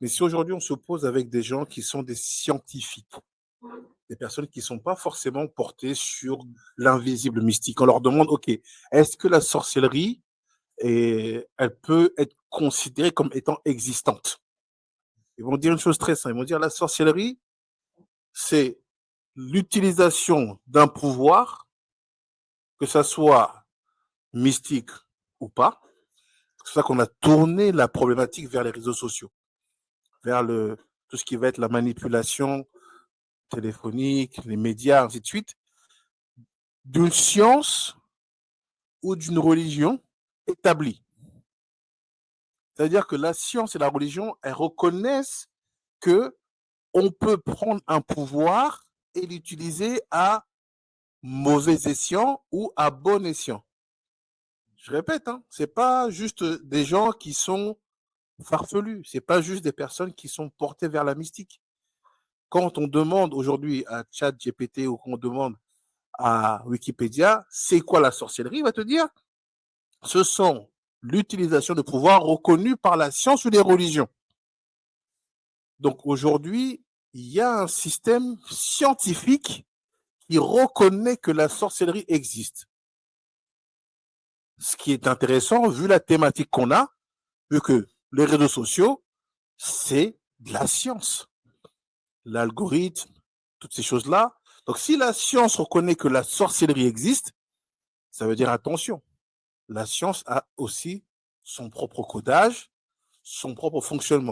Mais si aujourd'hui on se pose avec des gens qui sont des scientifiques, des personnes qui ne sont pas forcément portées sur l'invisible mystique, on leur demande, OK, est-ce que la sorcellerie, elle peut être considérée comme étant existante? Ils vont dire une chose très simple, ils vont dire la sorcellerie, c'est l'utilisation d'un pouvoir, que ça soit mystique ou pas. C'est pour ça qu'on a tourné la problématique vers les réseaux sociaux, vers tout ce qui va être la manipulation téléphonique, les médias, ainsi de suite, d'une science ou d'une religion établie. C'est-à-dire que la science et la religion, elles reconnaissent que on peut prendre un pouvoir et l'utiliser à mauvais escient ou à bon escient. Je répète, hein, c'est pas juste des gens qui sont farfelus, c'est pas juste des personnes qui sont portées vers la mystique. Quand on demande aujourd'hui à ChatGPT ou qu'on demande à Wikipédia, c'est quoi la sorcellerie, il va te dire, ce sont l'utilisation de pouvoirs reconnus par la science ou les religions. Donc aujourd'hui, il y a un système scientifique qui reconnaît que la sorcellerie existe. Ce qui est intéressant, vu la thématique qu'on a, vu que les réseaux sociaux, c'est de la science. L'algorithme, toutes ces choses-là. Donc si la science reconnaît que la sorcellerie existe, ça veut dire attention. La science a aussi son propre codage, son propre fonctionnement.